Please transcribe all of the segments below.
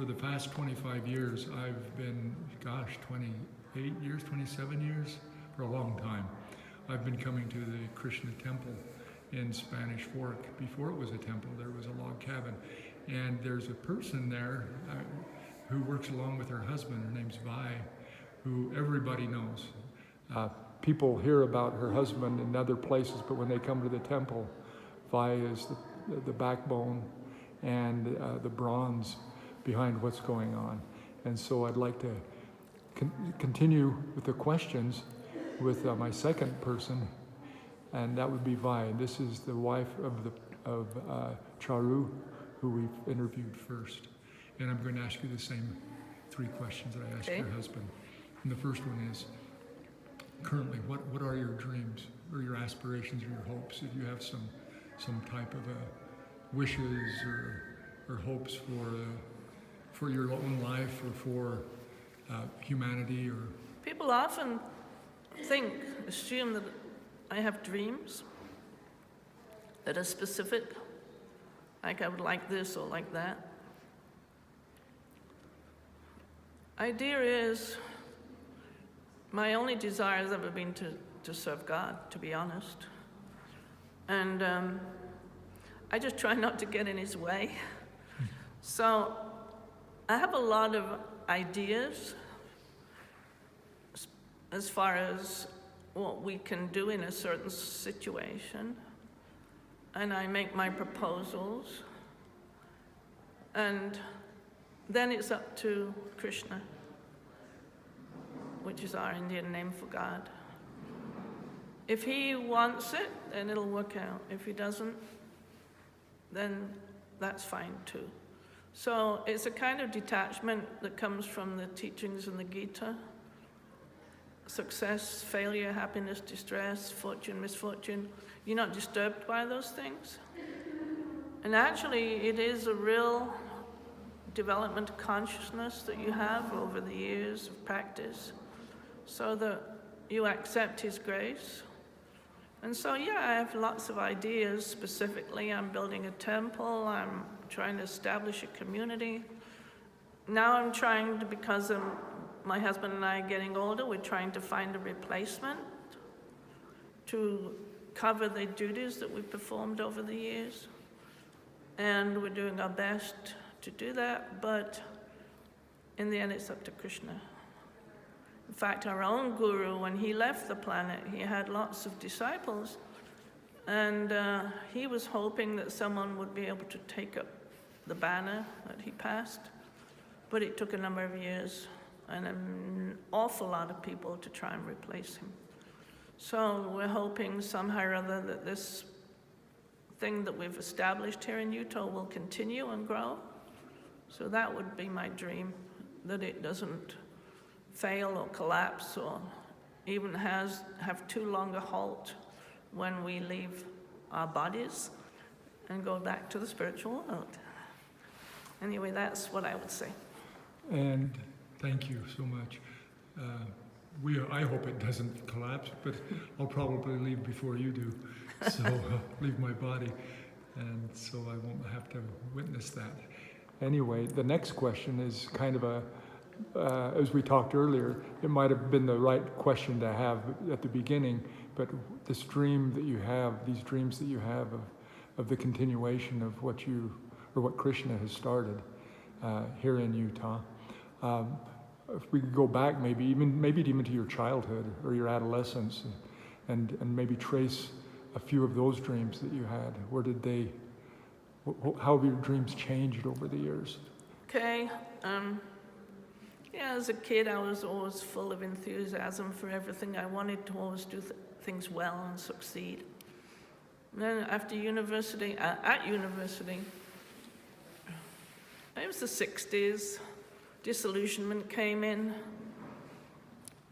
for the past 25 years, I've been, 28 years, 27 years, for a long time. I've been coming to the Krishna temple in Spanish Fork. Before it was a temple, there was a log cabin. And there's a person there who works along with her husband. Her name's Vi, who everybody knows. People hear about her husband in other places, but when they come to the temple, Vi is the backbone and the bronze behind what's going on. And so I'd like to continue with the questions with my second person, and that would be Vi. And this is the wife of Charu, who we've interviewed first. And I'm going to ask you the same 3 questions that I asked your husband. And the first one is, currently, what are your dreams or your aspirations or your hopes? If you have some type of wishes or hopes for your own life or for humanity, or people often assume that I have dreams that are specific, like I would like this or like that. Idea is, my only desire has ever been to serve God, to be honest. And I just try not to get in his way. So I have a lot of ideas as far as what we can do in a certain situation. And I make my proposals. And then it's up to Krishna, which is our Indian name for God. If he wants it, then it'll work out. If he doesn't, then that's fine too. So it's a kind of detachment that comes from the teachings in the Gita. Success, failure, happiness, distress, fortune, misfortune. You're not disturbed by those things. And actually, it is a real development of consciousness that you have over the years of practice, so that you accept his grace. And so, yeah, I have lots of ideas. Specifically, I'm building a temple, I'm trying to establish a community. Now I'm trying to, because my husband and I are getting older, we're trying to find a replacement to cover the duties that we've performed over the years. And we're doing our best to do that, but in the end it's up to Krishna. In fact, our own guru, when he left the planet, he had lots of disciples, and he was hoping that someone would be able to take up the banner that he passed, but it took a number of years and an awful lot of people to try and replace him. So we're hoping somehow or other that this thing that we've established here in Utah will continue and grow. So that would be my dream, that it doesn't fail or collapse or even have too long a halt when we leave our bodies and go back to the spiritual world. Anyway, that's what I would say. And thank you so much. I hope it doesn't collapse, but I'll probably leave before you do. So leave my body, and so I won't have to witness that. Anyway, the next question is kind of as we talked earlier, it might have been the right question to have at the beginning, but this dream that you have, these dreams that you have of the continuation of what Krishna has started here in Utah. If we could go back maybe even to your childhood or your adolescence and maybe trace a few of those dreams that you had. How have your dreams changed over the years? Okay. Yeah, as a kid, I was always full of enthusiasm for everything. I wanted to always do things well and succeed. And then after university, at university, it was the 60s, disillusionment came in.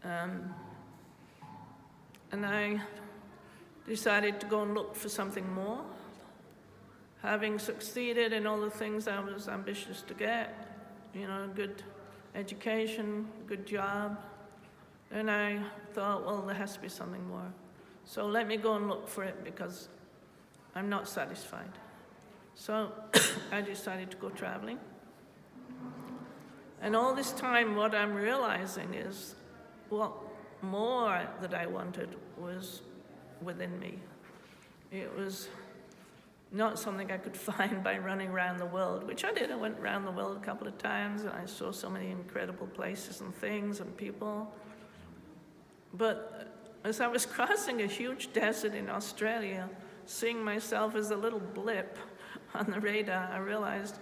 And I decided to go and look for something more. Having succeeded in all the things I was ambitious to get, a good education, good job, and I thought, well, there has to be something more. So let me go and look for it because I'm not satisfied. So I decided to go traveling. And all this time, what I'm realizing is what more that I wanted was within me. It was not something I could find by running around the world, which I did. I went around the world a couple of times, and I saw so many incredible places and things and people. But as I was crossing a huge desert in Australia, seeing myself as a little blip on the radar, I realized,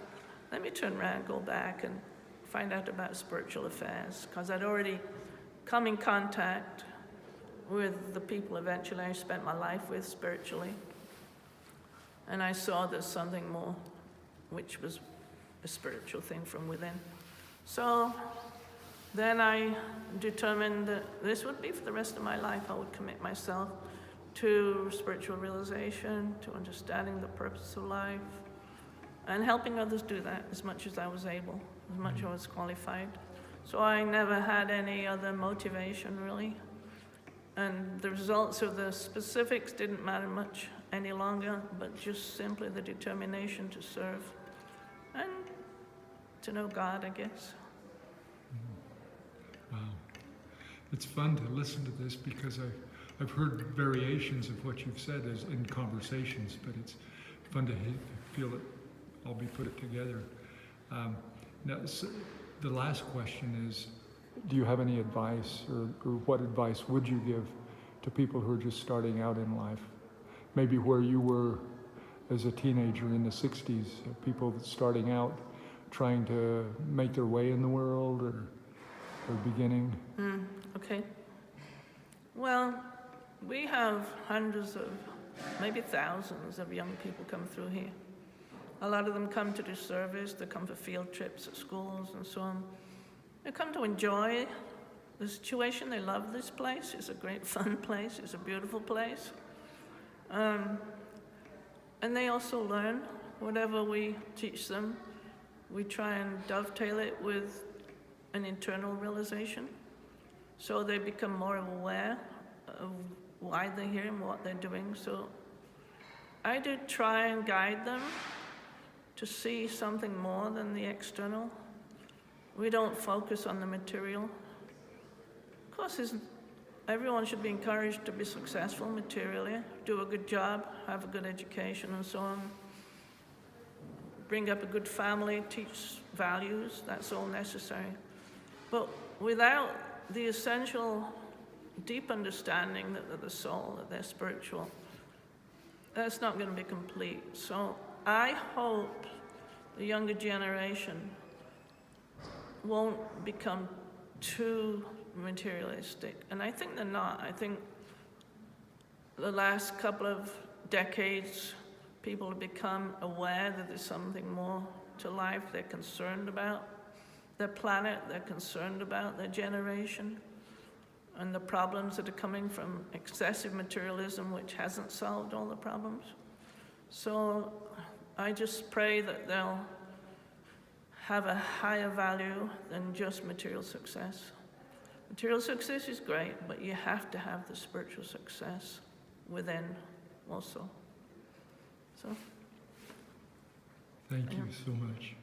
let me turn around, go back, and find out about spiritual affairs, because I'd already come in contact with the people eventually I spent my life with spiritually. And I saw there's something more, which was a spiritual thing from within. So then I determined that this would be for the rest of my life. I would commit myself to spiritual realization, to understanding the purpose of life, and helping others do that as much as I was able, as much as I was qualified. So I never had any other motivation, really. And the results of the specifics didn't matter much any longer, but just simply the determination to serve and to know God, I guess. Wow. It's fun to listen to this because I've heard variations of what you've said as in conversations, but it's fun to feel it all be put together. Now, so the last question is, do you have any advice, or what advice would you give to people who are just starting out in life? Maybe where you were as a teenager in the 60s, people starting out, trying to make their way in the world, or beginning? Okay. Well, we have hundreds of, maybe thousands of young people come through here. A lot of them come to do service, they come for field trips at schools and so on. They come to enjoy the situation. They love this place. It's a great fun place. It's a beautiful place. And they also learn whatever we teach them. We try and dovetail it with an internal realization, so they become more aware of why they're here and what they're doing. So I do try and guide them to see something more than the external. We don't focus on the material. Of course, everyone should be encouraged to be successful materially, do a good job, have a good education and so on, bring up a good family, teach values, that's all necessary. But without the essential deep understanding that they're the soul, that they're spiritual, that's not going to be complete. So I hope the younger generation won't become too materialistic. And I think they're not. I think the last couple of decades, people have become aware that there's something more to life. They're concerned about their planet, they're concerned about their generation, and the problems that are coming from excessive materialism, which hasn't solved all the problems. So I just pray that they'll have a higher value than just material success. Material success is great, but you have to have the spiritual success within also. So. Thank you so much.